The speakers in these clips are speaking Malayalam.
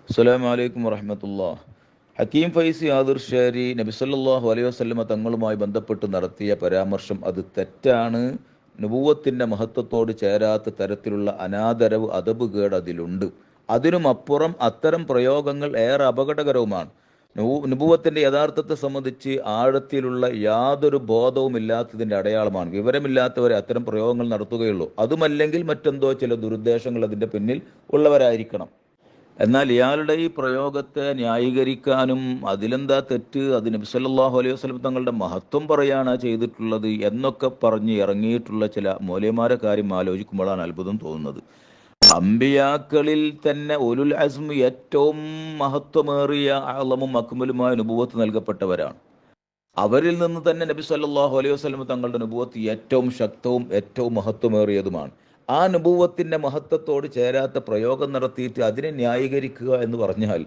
അസ്സലാമു അലൈക്കും വറഹ്മത്തുള്ളാഹി. ഹക്കീം ഫൈസി ആദിർശേരി നബി സല്ലല്ലാഹു അലൈഹി വസല്ലമ തങ്ങളുമായി ബന്ധപ്പെട്ട് നടത്തിയ പരാമർശം അത് തെറ്റാണ്. നുബുവത്തിൻ്റെ മഹത്വത്തോട് ചേരാത്ത തരത്തിലുള്ള അനാദരവ് അദബുകേട് അതിലുണ്ട്. അതിനുമപ്പുറം അത്തരം പ്രയോഗങ്ങൾ ഏറെ അപകടകരവുമാണ്. നുബുവത്തിൻ്റെ യഥാർത്ഥത്തെ സംബന്ധിച്ച് ആഴത്തിലുള്ള യാതൊരു ബോധവും ഇല്ലാത്തതിൻ്റെ അടയാളമാണ്. വിവരമില്ലാത്തവരെ അത്തരം പ്രയോഗങ്ങൾ നടത്തുകയുള്ളൂ. അതുമല്ലെങ്കിൽ മറ്റെന്തോ ചില ദുരുദ്ദേശങ്ങൾ അതിൻ്റെ പിന്നിൽ ഉള്ളവരായിരിക്കണം. എന്നാൽ ഇയാളുടെ ഈ പ്രയോഗത്തെ ന്യായീകരിക്കാനും അതിലെന്താ തെറ്റ്, അത് നബി സല്ലല്ലാഹു അലൈഹി വസല്ലം തങ്ങളുടെ മഹത്വം പറയാണ് ചെയ്തിട്ടുള്ളത് എന്നൊക്കെ പറഞ്ഞ് ഇറങ്ങിയിട്ടുള്ള ചില മൗലവിമാരെ കാര്യം ആലോചിക്കുമ്പോഴാണ് അത്ഭുതം തോന്നുന്നത്. അമ്പിയാക്കളിൽ തന്നെ ഉലുൽ അസ്മ് ഏറ്റവും മഹത്വമേറിയ അളമും അക്മലുമായ നുബുവത്ത് നൽകപ്പെട്ടവരാണ്. അവരിൽ നിന്ന് തന്നെ നബി സല്ലല്ലാഹു അലൈഹി വസല്ലം തങ്ങളുടെ നുബുവത്ത് ഏറ്റവും ശക്തവും ഏറ്റവും മഹത്വമേറിയതുമാണ്. ആ നുബുവത്തിൻ്റെ മഹത്വത്തോട് ചേരാത്ത പ്രയോഗം നടത്തിയിട്ട് അതിനെ ന്യായീകരിക്കുക എന്ന് പറഞ്ഞാൽ,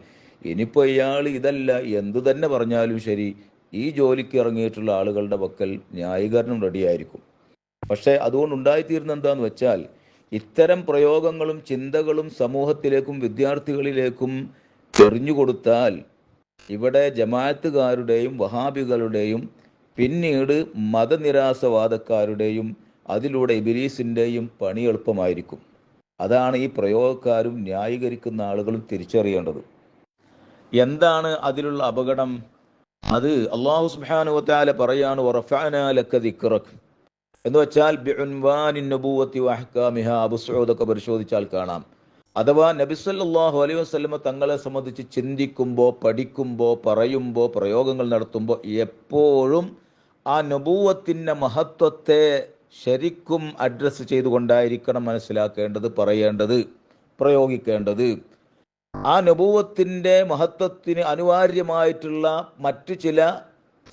ഇനിയിപ്പോൾ ഇയാൾ ഇതല്ല എന്തു തന്നെ പറഞ്ഞാലും ശരി, ഈ ജോലിക്ക് ഇറങ്ങിയിട്ടുള്ള ആളുകളുടെ പക്കൽ ന്യായീകരണം റെഡിയായിരിക്കും. പക്ഷേ അതുകൊണ്ട് ഉണ്ടായിത്തീരുന്ന എന്താന്ന് വെച്ചാൽ, ഇത്തരം പ്രയോഗങ്ങളും ചിന്തകളും സമൂഹത്തിലേക്കും വിദ്യാർത്ഥികളിലേക്കും എറിഞ്ഞുകൊടുത്താൽ ഇവിടെ ജമാഅത്തുകാരുടെയും വഹാബികളുടെയും പിന്നീട് മതനിരാസവാദക്കാരുടെയും അതിലൂടെ ഇബ്ലീസിൻ്റെയും പണി എളുപ്പമായിരിക്കും. അതാണ് ഈ പ്രയോഗക്കാരും ന്യായീകരിക്കുന്ന ആളുകളും തിരിച്ചറിയേണ്ടത്. എന്താണ് അതിലുള്ള അപകടം? അത് അല്ലാഹു സുബ്ഹാനഹു വതആല പറയാണ്, വറഫഅനാ ലക ദിക്റക എന്ന് വെച്ചാൽ ബിഉൻവാനിൻ നബുവത്തി വഅഹ്കാമിഹാ. അബൂ സഊദൊക്കെ പരിശോധിച്ചാൽ കാണാം. അഥവാ നബി സല്ലല്ലാഹു അലൈഹി വസല്ലമ തങ്ങളെ സംബന്ധിച്ച് ചിന്തിക്കുമ്പോൾ, പഠിക്കുമ്പോൾ, പറയുമ്പോൾ, പ്രയോഗങ്ങൾ നടത്തുമ്പോൾ എപ്പോഴും ആ നബുവത്തിൻ്റെ മഹത്വത്തെ ശരിക്കും അഡ്രസ്സ് ചെയ്തുകൊണ്ടായിരിക്കണം മനസ്സിലാക്കേണ്ടത്, പറയേണ്ടത്, പ്രയോഗിക്കേണ്ടത്. ആ നബുവത്തിൻ്റെ മഹത്വത്തിന് അനിവാര്യമായിട്ടുള്ള മറ്റു ചില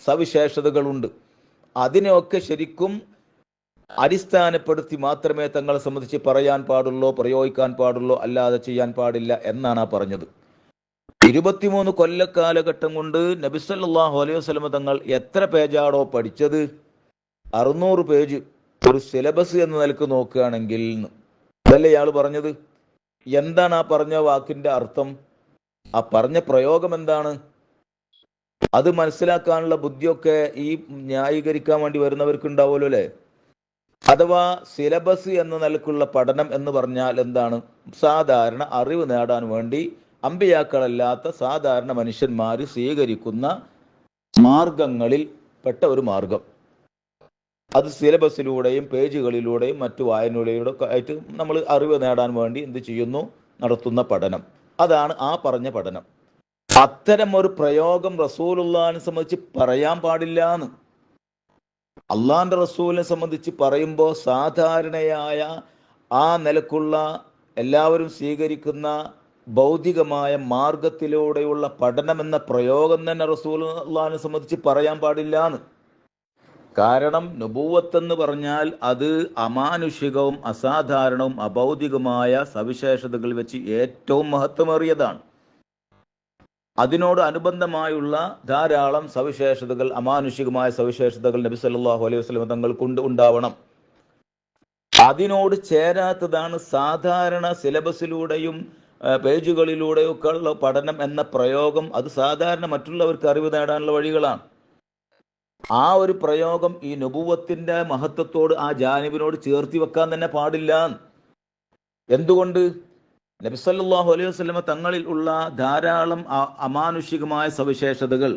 സവിശേഷതകളുണ്ട്. അതിനെയൊക്കെ ശരിക്കും അടിസ്ഥാനപ്പെടുത്തി മാത്രമേ തങ്ങളെ സംബന്ധിച്ച് പറയാൻ പാടുള്ളൂ, പ്രയോഗിക്കാൻ പാടുള്ളൂ, അല്ലാതെ ചെയ്യാൻ പാടില്ല എന്നാണ് ആ പറഞ്ഞത്. 23 കൊല്ലക്കാലഘട്ടം കൊണ്ട് നബി സല്ലല്ലാഹു അലൈഹി വസല്ലം തങ്ങൾ എത്ര പേജാണോ പഠിച്ചത്? 600 പേജ് ഒരു സിലബസ് എന്ന നിലക്ക് നോക്കുകയാണെങ്കിൽ അതല്ലേ ഇയാൾ പറഞ്ഞത്. എന്താണ് ആ പറഞ്ഞ വാക്കിൻ്റെ അർത്ഥം? ആ പറഞ്ഞ പ്രയോഗം എന്താണ്? അത് മനസ്സിലാക്കാനുള്ള ബുദ്ധിയൊക്കെ ഈ ന്യായീകരിക്കാൻ വേണ്ടി വരുന്നവർക്ക് ഉണ്ടാവുമല്ലോ അല്ലേ. അഥവാ സിലബസ് എന്ന നിലക്കുള്ള പഠനം എന്ന് പറഞ്ഞാൽ എന്താണ്? സാധാരണ അറിവ് നേടാൻ വേണ്ടി അമ്പിയാക്കളല്ലാത്ത സാധാരണ മനുഷ്യന്മാർ സ്വീകരിക്കുന്ന മാർഗങ്ങളിൽ പെട്ട ഒരു മാർഗം. അത് സിലബസിലൂടെയും പേജുകളിലൂടെയും മറ്റു വായനയിലൂടെ ഒക്കെ ആയിട്ട് നമ്മൾ അറിവ് നേടാൻ വേണ്ടി എന്ത് ചെയ്യുന്നു? നടത്തുന്ന പഠനം. അതാണ് ആ പറഞ്ഞ പഠനം. അത്തരം ഒരു പ്രയോഗം റസൂലുള്ളാഹിനെ സംബന്ധിച്ച് പറയാൻ പാടില്ല എന്ന്. അള്ളാഹിൻ്റെ റസൂലിനെ സംബന്ധിച്ച് പറയുമ്പോൾ സാധാരണയായ ആ നിലക്കുള്ള എല്ലാവരും സ്വീകരിക്കുന്ന ഭൗതികമായ മാർഗത്തിലൂടെയുള്ള പഠനം എന്ന പ്രയോഗം തന്നെ റസൂലുള്ളാഹിനെ സംബന്ധിച്ച് പറയാൻ പാടില്ല എന്ന്. കാരണം നുബുവത്തെന്ന് പറഞ്ഞാൽ അത് അമാനുഷികവും അസാധാരണവും അഭൗതികമായ സവിശേഷതകൾ വെച്ച് ഏറ്റവും മഹത്വമേറിയതാണ്. അതിനോട് അനുബന്ധമായുള്ള ധാരാളം സവിശേഷതകൾ, അമാനുഷികമായ സവിശേഷതകൾ നബി സല്ലല്ലാഹു അലൈഹി വസല്ലം തങ്ങൾക്കുണ്ട്, ഉണ്ടാവണം. അതിനോട് ചേരാത്തതാണ് സാധാരണ സിലബസിലൂടെയും പേജുകളിലൂടെയും ഒക്കെ ഉള്ള പഠനം എന്ന പ്രയോഗം. അത് സാധാരണ മറ്റുള്ളവർക്ക് അറിവ് നേടാനുള്ള വഴികളാണ്. ആ ഒരു പ്രയോഗം ഈ നുബുവത്തിൻ്റെ മഹത്വത്തോട്, ആ ജാനിബിനോട് ചേർത്തി വെക്കാൻ തന്നെ പാടില്ല. എന്തുകൊണ്ട്? നബി സല്ലല്ലാഹു അലൈഹി വസല്ലമ തങ്ങളിൽ ഉള്ള ധാരാളം അമാനുഷികമായ സവിശേഷതകൾ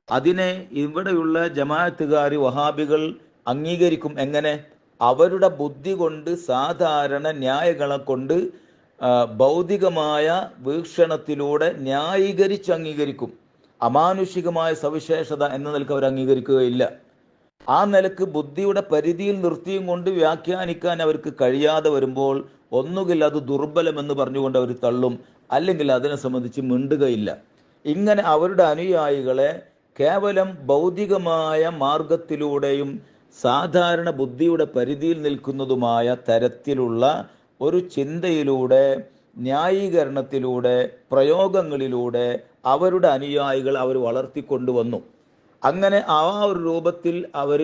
അതിനെ ഇവിടെയുള്ള ജമാഅത്തുകാർ, വഹാബികൾ അംഗീകരിക്കും. എങ്ങനെ? അവരുടെ ബുദ്ധി കൊണ്ട്, സാധാരണ ന്യായങ്ങളെ കൊണ്ട്, ഭൗതികമായ വീക്ഷണത്തിലൂടെ ന്യായീകരിച്ച് അംഗീകരിക്കും. അമാനുഷികമായ സവിശേഷത എന്ന നിലക്ക് അവർ അംഗീകരിക്കുകയില്ല. ആ നിലക്ക് ബുദ്ധിയുടെ പരിധിയിൽ നിർത്തിയും കൊണ്ട് വ്യാഖ്യാനിക്കാൻ അവർക്ക് കഴിയാതെ വരുമ്പോൾ ഒന്നുകിൽ അത് ദുർബലമെന്ന് പറഞ്ഞുകൊണ്ട് അവർ തള്ളും, അല്ലെങ്കിൽ അതിനെ സംബന്ധിച്ച് മിണ്ടുകയില്ല. ഇങ്ങനെ അവരുടെ അനുയായികളെ കേവലം ഭൗതികമായ മാർഗത്തിലൂടെയും സാധാരണ ബുദ്ധിയുടെ പരിധിയിൽ നിൽക്കുന്നതുമായ തരത്തിലുള്ള ഒരു ചിന്തയിലൂടെ, ന്യായീകരണത്തിലൂടെ, പ്രയോഗങ്ങളിലൂടെ അവരുടെ അനുയായികൾ അവർ വളർത്തിക്കൊണ്ടുവന്നു. അങ്ങനെ ആ ഒരു രൂപത്തിൽ അവർ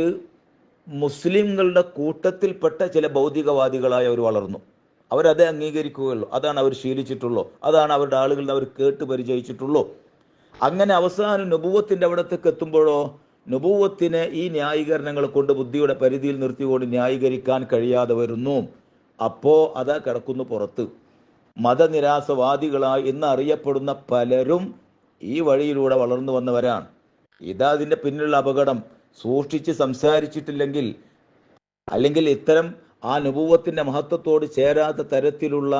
മുസ്ലിങ്ങളുടെ കൂട്ടത്തിൽപ്പെട്ട ചില ഭൗതികവാദികളായി അവർ വളർന്നു. അവരതേ അംഗീകരിക്കുകയുള്ളൂ. അതാണ് അവർ ശീലിച്ചിട്ടുള്ളൂ, അതാണ് അവരുടെ ആളുകളിൽ അവർ കേട്ട് പരിചയിച്ചിട്ടുള്ളൂ. അങ്ങനെ അവസാനം നുബുവത്തിൻ്റെ അവിടത്തേക്ക് എത്തുമ്പോഴോ നുബുവത്തിനെ ഈ ന്യായീകരണങ്ങൾ കൊണ്ട് ബുദ്ധിയുടെ പരിധിയിൽ നിർത്തിക്കൊണ്ട് ന്യായീകരിക്കാൻ കഴിയാതെ വരുന്നു. അപ്പോൾ അതാ കിടക്കുന്നു പുറത്ത്. മതനിരാസവാദികളായി ഇന്ന് അറിയപ്പെടുന്ന പലരും ഈ വഴിയിലൂടെ വളർന്നു വന്നവരാണ്. ഇതാ അതിൻ്റെ പിന്നിലുള്ള അപകടം. സൂക്ഷിച്ച് സംസാരിച്ചിട്ടില്ലെങ്കിൽ, അല്ലെങ്കിൽ ഇത്തരം ആ നുബുവത്തിൻ്റെ മഹത്വത്തോട് ചേരാത്ത തരത്തിലുള്ള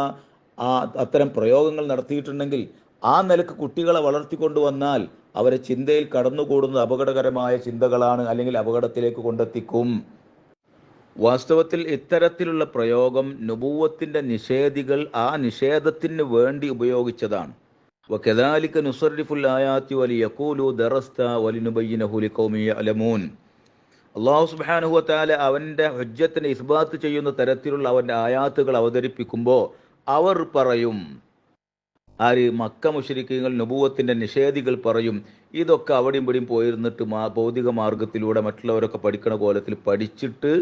അത്തരം പ്രയോഗങ്ങൾ നടത്തിയിട്ടുണ്ടെങ്കിൽ, ആ നിലക്ക് കുട്ടികളെ വളർത്തിക്കൊണ്ടുവന്നാൽ അവരെ ചിന്തയിൽ കടന്നുകൂടുന്നത് അപകടകരമായ ചിന്തകളാണ്, അല്ലെങ്കിൽ അപകടത്തിലേക്ക് കൊണ്ടെത്തിക്കും. വാസ്തവത്തിൽ ഇത്തരത്തിലുള്ള പ്രയോഗം നുബുവത്തിൻ്റെ നിഷേധികൾ ആ നിഷേധത്തിന് വേണ്ടി ഉപയോഗിച്ചതാണ്. വകദാലിക നുസർരിഫുൽ ആയാതി വലിയഖൂലു ദറസ്ത വലിനുബയ്യിനഹു ലിഖൗമി യഅലമൂൻ. അല്ലാഹു സുബ്ഹാനഹു വതആല അവൻ്റെ ഹുജ്ജത്തിനെ ഇസ്ബാത്ത് ചെയ്യുന്ന തരത്തിലുള്ള അവൻ്റെ ആയാത്തുകൾ അവതരിപ്പിക്കുമ്പോൾ അവർ പറയും, ആര്? മക്ക മുശ്രിക്കീങ്ങൾ, നുബുവത്തിൻ്റെ നിഷേധികൾ പറയും, ഇതൊക്കെ അവിടെയും ഇവിടെയും പോയിരുന്നിട്ട് ഭൗതിക മാർഗത്തിലൂടെ മറ്റുള്ളവരൊക്കെ പഠിക്കണ കോലത്തിൽ പഠിച്ചിട്ട്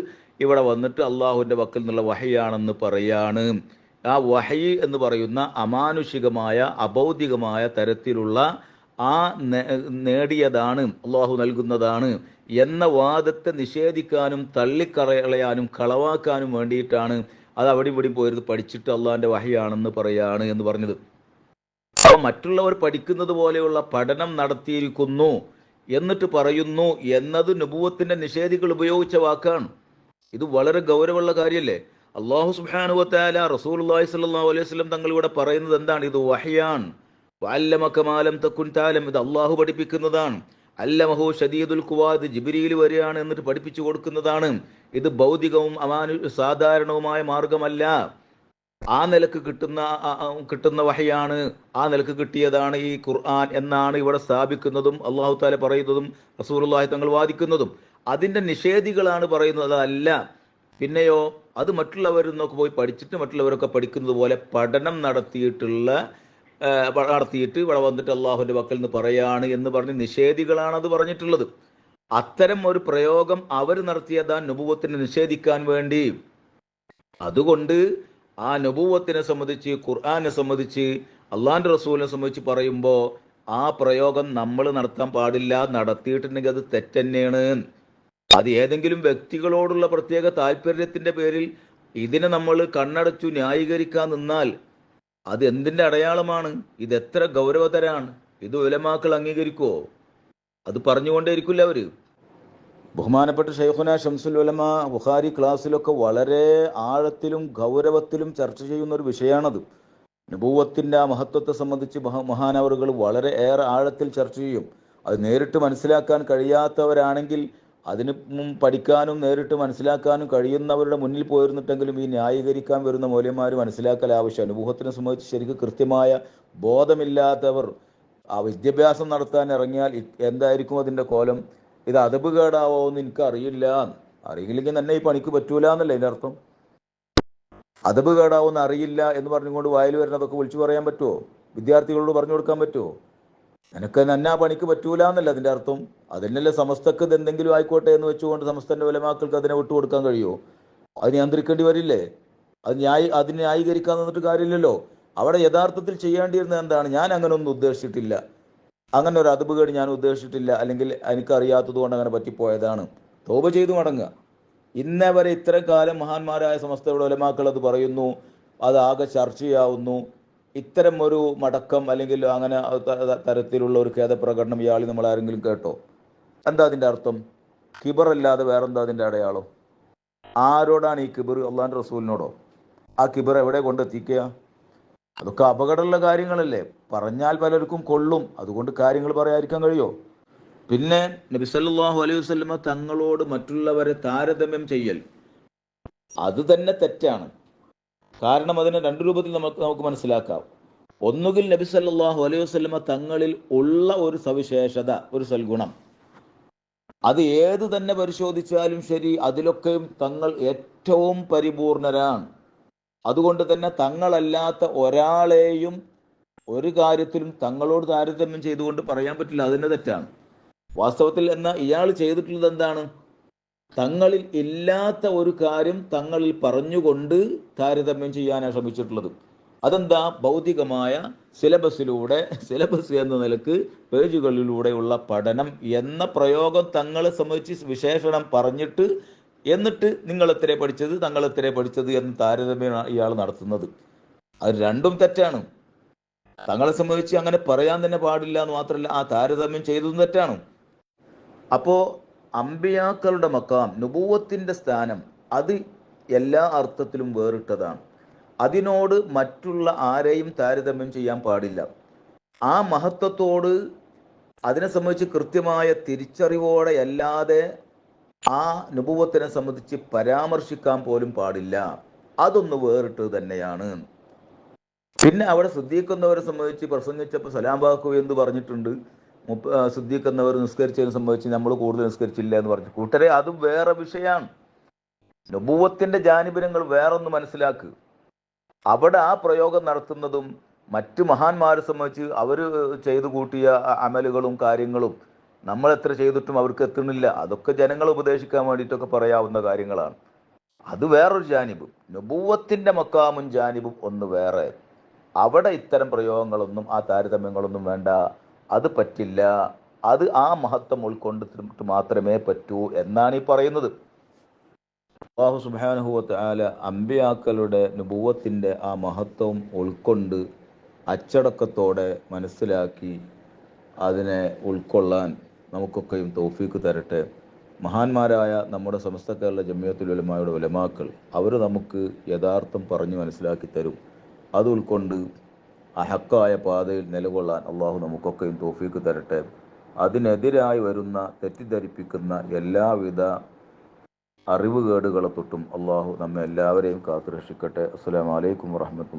ഇവിടെ വന്നിട്ട് അള്ളാഹുവിൻ്റെ വക്കിൽ നിന്നുള്ള വഹയാണെന്ന് പറയാണ്. ആ വഹയി എന്ന് പറയുന്ന അമാനുഷികമായ അഭൗതികമായ തരത്തിലുള്ള ആ നേടിയതാണ്, അള്ളാഹു നൽകുന്നതാണ് എന്ന വാദത്തെ നിഷേധിക്കാനും തള്ളിക്കളയാനും കളവാക്കാനും വേണ്ടിയിട്ടാണ് അത് അവിടെ ഇവിടെയും പോയിരുന്ന് പഠിച്ചിട്ട് അള്ളാഹിൻ്റെ വഹയാണെന്ന് പറയാണ് എന്ന് പറഞ്ഞത്. അപ്പോൾ മറ്റുള്ളവർ പഠിക്കുന്നത് പോലെയുള്ള പഠനം നടത്തിയിരിക്കുന്നു എന്നിട്ട് പറയുന്നു എന്നത് നുബുവത്തിൻ്റെ നിഷേധികൾ ഉപയോഗിച്ച വാക്കാണ്. ഇത് വളരെ ഗൗരവമുള്ള കാര്യമല്ലേ? അല്ലാഹു സുബ്ഹാനഹു വ തആല റസൂലുള്ളാഹി സ്വല്ലല്ലാഹു അലൈഹി വസല്ലം തങ്ങളിലൂടെ പറയുന്നത് എന്താണ്? ഇത് വഹ്യാണ്. വഅല്ലമക മാ ലം തകുൻ തഅലം, ഇത് അല്ലാഹു പഠിപ്പിക്കുന്നതാണ്. അല്ലമഹു ശദീദുൽ ഖുവാ, ഇത് ജിബ്രീൽ വരികയാണ് എന്നിട്ട് പഠിപ്പിച്ചു കൊടുക്കുന്നതാണ്. ഇത് ഭൗതികവും സാധാരണവുമായ മാർഗമല്ല. ആ നിലക്ക് കിട്ടുന്ന വഹയാണ്, ആ നിലക്ക് കിട്ടിയതാണ് ഈ ഖുർആൻ എന്നാണ് ഇവിടെ സ്ഥാപിക്കുന്നതും അല്ലാഹു തആല പറയുന്നതും റസൂലുള്ളാഹി തങ്ങൾ വാദിക്കുന്നതും. അതിൻ്റെ നിഷേധികളാണ് പറയുന്നത് അതല്ല. പിന്നെയോ അത് മറ്റുള്ളവരിൽ നിന്നൊക്കെ പോയി പഠിച്ചിട്ട് മറ്റുള്ളവരൊക്കെ പഠിക്കുന്നത് പോലെ പഠനം നടത്തിയിട്ട് ഇവിടെ വന്നിട്ട് അള്ളാഹുവിൻ്റെ വക്കൽ നിന്ന് പറയാണ് എന്ന് പറഞ്ഞ് നിഷേധികളാണ് അത് പറഞ്ഞിട്ടുള്ളത്. അത്തരം ഒരു പ്രയോഗം അവർ നടത്തിയതാണ് നുബുവത്തിനെ നിഷേധിക്കാൻ വേണ്ടി. അതുകൊണ്ട് ആ നുബുവത്തിനെ സംബന്ധിച്ച്, ഖുർആനെ സംബന്ധിച്ച്, അള്ളാഹിൻ്റെ റസൂലിനെ സംബന്ധിച്ച് പറയുമ്പോൾ ആ പ്രയോഗം നമ്മൾ നടത്താൻ പാടില്ല. നടത്തിയിട്ടുണ്ടെങ്കിൽ അത് തെറ്റന്നെയാണ്. അത് ഏതെങ്കിലും വ്യക്തികളോടുള്ള പ്രത്യേക താല്പര്യത്തിൻ്റെ പേരിൽ ഇതിനെ നമ്മൾ കണ്ണടച്ചു ന്യായീകരിക്കാൻ നിന്നാൽ അത് എന്തിൻ്റെ അടയാളമാണ്? ഇത് എത്ര ഗൗരവതരാണ്? ഇത് ഉലമാക്കൾ അംഗീകരിക്കുമോ? അത് പറഞ്ഞുകൊണ്ടേയിരിക്കില്ല അവർ. ബഹുമാനപ്പെട്ട ഷൈഖുന ശംസുൽ ഉലമ ബുഖാരി ക്ലാസ്സിലൊക്കെ വളരെ ആഴത്തിലും ഗൗരവത്തിലും ചർച്ച ചെയ്യുന്ന ഒരു വിഷയമാണത്. നുബുവത്തിൻ്റെ ആ മഹത്വത്തെ സംബന്ധിച്ച് മഹാനവറുകൾ വളരെ ഏറെ ആഴത്തിൽ ചർച്ച ചെയ്യും. അത് നേരിട്ട് മനസ്സിലാക്കാൻ കഴിയാത്തവരാണെങ്കിൽ അതിന് പഠിക്കാനും നേരിട്ട് മനസ്സിലാക്കാനും കഴിയുന്നവരുടെ മുന്നിൽ പോയിരുന്നിട്ടെങ്കിലും ഈ ന്യായീകരിക്കാൻ വരുന്ന മൗലവിമാർ മനസ്സിലാക്കൽ ആവശ്യമാണ്. നുബുവത്തിനെ സംബന്ധിച്ച് ശരിക്കും കൃത്യമായ ബോധമില്ലാത്തവർ ആ വിദ്യാഭ്യാസം നടത്താൻ ഇറങ്ങിയാൽ എന്തായിരിക്കും അതിൻ്റെ കോലം? ഇത് അദബ് കേടാവോ എന്ന് എനിക്ക് അറിയില്ല. അറിയില്ലെങ്കിൽ തന്നെ ഈ പണിക്ക് പറ്റൂല എന്നല്ലേ ഇതിൻ്റെ അർത്ഥം? അദബ് കേടാവോന്ന് അറിയില്ല എന്ന് പറഞ്ഞുകൊണ്ട് വായിൽ വരുന്നതൊക്കെ വിളിച്ചു പറയാൻ പറ്റുമോ? വിദ്യാർത്ഥികളോട് പറഞ്ഞു കൊടുക്കാൻ പറ്റുമോ? നിനക്ക് നന്നാ പണിക്ക് പറ്റൂല എന്നല്ല അതിൻ്റെ അർത്ഥം. അതിനല്ലേ സമസ്തക്ക് ഇത് എന്തെങ്കിലും ആയിക്കോട്ടെ എന്ന് വെച്ചുകൊണ്ട് സമസ്തൻ്റെ ഉലമാക്കൾക്ക് അതിനെ വിട്ടുകൊടുക്കാൻ കഴിയുമോ? അത് നിയന്ത്രിക്കേണ്ടി വരില്ലേ? അതിനെ ന്യായീകരിക്കാൻ നിന്നിട്ട് കാര്യമില്ലല്ലോ. അവിടെ യഥാർത്ഥത്തിൽ ചെയ്യേണ്ടിയിരുന്നത് എന്താണ്? ഞാൻ അങ്ങനെ ഒന്നും ഉദ്ദേശിച്ചിട്ടില്ല, അങ്ങനെ ഒരു അദബുകേട് ഞാൻ ഉദ്ദേശിച്ചിട്ടില്ല, അല്ലെങ്കിൽ എനിക്കറിയാത്തത് കൊണ്ട് അങ്ങനെ പറ്റിപ്പോയതാണ്. തൗബ ചെയ്തു മടങ്ങുക. ഇന്നേ വരെ ഇത്രയും കാലം മഹാന്മാരായ സമസ്തയുടെ ഉലമാക്കൾ അത് പറയുന്നു, അതാകെ ചർച്ചയാവുന്നു. ഇത്തരം ഒരു മടക്കം അല്ലെങ്കിൽ അങ്ങനെ തരത്തിലുള്ള ഒരു ഖേദപ്രകടനം ഇയാൾ നമ്മൾ ആരെങ്കിലും കേട്ടോ? എന്താ അതിൻ്റെ അർത്ഥം? കിബറല്ലാതെ വേറെന്താ അതിൻ്റെ അടയാളം? ആരോടാണ് ഈ കിബർ? അള്ളാഹിൻ്റെ റസൂലിനോടോ? ആ കിബർ എവിടെ കൊണ്ടെത്തിക്കുക? അതൊക്കെ അപകടമുള്ള കാര്യങ്ങളല്ലേ. പറഞ്ഞാൽ പലർക്കും കൊള്ളും, അതുകൊണ്ട് കാര്യങ്ങൾ പറയാതിരിക്കാൻ കഴിയുമോ? പിന്നെ നബി സല്ലല്ലാഹു അലൈഹി വസല്ലമ തങ്ങളോട് മറ്റുള്ളവരെ താരതമ്യം ചെയ്യൽ അത് തന്നെ തെറ്റാണ്. കാരണം അതിനെ രണ്ട് രൂപത്തിൽ നമുക്ക് മനസ്സിലാക്കാം. ഒന്നുകിൽ നബി സല്ലല്ലാഹു അലൈഹി വസല്ലമ തങ്ങളിൽ ഉള്ള ഒരു സവിശേഷത, ഒരു സൽഗുണം, അത് ഏത് തന്നെ പരിശോധിച്ചാലും ശരി അതിലൊക്കെയും തങ്ങൾ ഏറ്റവും പരിപൂർണരാണ്. അതുകൊണ്ട് തന്നെ തങ്ങളല്ലാത്ത ഒരാളെയും ഒരു കാര്യത്തിലും തങ്ങളോട് താരതമ്യം ചെയ്തുകൊണ്ട് പറയാൻ പറ്റില്ല. അതിൻ്റെ തെറ്റാണ് വാസ്തവത്തിൽ. എന്നാൽ ഇയാൾ ചെയ്തിട്ടുള്ളത് എന്താണ്? തങ്ങളിൽ ഇല്ലാത്ത ഒരു കാര്യം തങ്ങളിൽ പറഞ്ഞുകൊണ്ട് താരതമ്യം ചെയ്യാനാണ് ശ്രമിച്ചിട്ടുള്ളത്. അതെന്താ? ഭൗതികമായ സിലബസ് എന്ന നിലക്ക് പേജുകളിലൂടെയുള്ള പഠനം എന്ന പ്രയോഗം തങ്ങളെ സംബന്ധിച്ച് വിശേഷണം പറഞ്ഞിട്ട് എന്നിട്ട് നിങ്ങൾ എത്ര പഠിച്ചത്, തങ്ങൾ എത്ര പഠിച്ചത് എന്ന് താരതമ്യമാണ് ഇയാൾ നടത്തുന്നത്. അത് രണ്ടും തെറ്റാണ്. തങ്ങളെ സംബന്ധിച്ച് അങ്ങനെ പറയാൻ തന്നെ പാടില്ല എന്ന് മാത്രമല്ല, ആ താരതമ്യം ചെയ്തതും തെറ്റാണ്. അപ്പോ അമ്പിയാക്കളുടെ മക്കാം, നുബുവത്തിന്റെ സ്ഥാനം, അത് എല്ലാ അർത്ഥത്തിലും വേറിട്ടതാണ്. അതിനോട് മറ്റുള്ള ആരെയും താരതമ്യം ചെയ്യാൻ പാടില്ല. ആ മഹത്വത്തോട് അതിനെ സംബന്ധിച്ച് കൃത്യമായ തിരിച്ചറിവോടെ അല്ലാതെ ആ നുബുവത്തിനെ സംബന്ധിച്ച് പരാമർശിക്കാൻ പോലും പാടില്ല. അതൊന്ന് വേറിട്ടത് തന്നെയാണ്. പിന്നെ അവിടെ സിദ്ദീഖെന്നവരെ സംബന്ധിച്ച് പ്രസംഗിച്ചപ്പോൾ സലാം ബാക്കു എന്ന് പറഞ്ഞിട്ടുണ്ട്. സിദ്ദീഖെന്നവർ നിസ്കരിച്ചതിനെ സംബന്ധിച്ച് നമ്മൾ കൂടുതൽ നിസ്കരിച്ചില്ല എന്ന് പറഞ്ഞു. കൂട്ടരെ, അതും വേറെ വിഷയമാണ്. നുബുവത്തിന്റെ ജാനിബിനങ്ങൾ വേറൊന്ന് മനസ്സിലാക്കുക. അവിടെ ആ പ്രയോഗം നടത്തുന്നതും മറ്റു മഹാന്മാരെ സംബന്ധിച്ച് അവർ ചെയ്തു കൂട്ടിയ അമലുകളും കാര്യങ്ങളും നമ്മൾ എത്ര ചെയ്തിട്ടും അവർക്ക് എത്തുന്നില്ല. അതൊക്കെ ജനങ്ങളെ ഉപദേശിക്കാൻ വേണ്ടിയിട്ടൊക്കെ പറയാവുന്ന കാര്യങ്ങളാണ്. അത് വേറൊരു ജാനിബ്. നുബുവത്തിന്റെ മക്കാമും ജാനിബും ഒന്ന് വേറെ. അവിടെ ഇത്തരം പ്രയോഗങ്ങളൊന്നും ആ താരതമ്യങ്ങളൊന്നും വേണ്ട. അത് പറ്റില്ല. അത് ആ മഹത്വം ഉൾക്കൊണ്ടിട്ട് മാത്രമേ പറ്റൂ എന്നാണ് ഈ പറയുന്നത്. അല്ലാഹു സുബ്ഹാനഹു വ തആല അമ്പിയാക്കളുടെ നുബുവത്തിന്റെ ആ മഹത്വം ഉൾക്കൊണ്ട് അച്ചടക്കത്തോടെ മനസ്സിലാക്കി അതിനെ ഉൾക്കൊള്ളാൻ നമുക്കൊക്കെയും തൗഫീക്ക് തരട്ടെ. മഹാന്മാരായ നമ്മുടെ സമസ്ത കേരള ജമിയത്തുൽ ഉലമായുടെ ഉലമാക്കൾ അവർ നമുക്ക് യഥാർത്ഥം പറഞ്ഞു മനസ്സിലാക്കി തരും. അത് ഉൾക്കൊണ്ട് ഹക്കായ പാതയിൽ നിലകൊള്ളാൻ അള്ളാഹു നമുക്കൊക്കെയും തൗഫീക്ക് തരട്ടെ. അതിനെതിരായി വരുന്ന തെറ്റിദ്ധരിപ്പിക്കുന്ന എല്ലാവിധ അറിവുകേടുകളെ തൊട്ടും അള്ളാഹു നമ്മെ എല്ലാവരെയും കാത്തുരക്ഷിക്കട്ടെ. അസ്സലാമു അലൈക്കും വറഹ്മത്തുള്ളാഹി.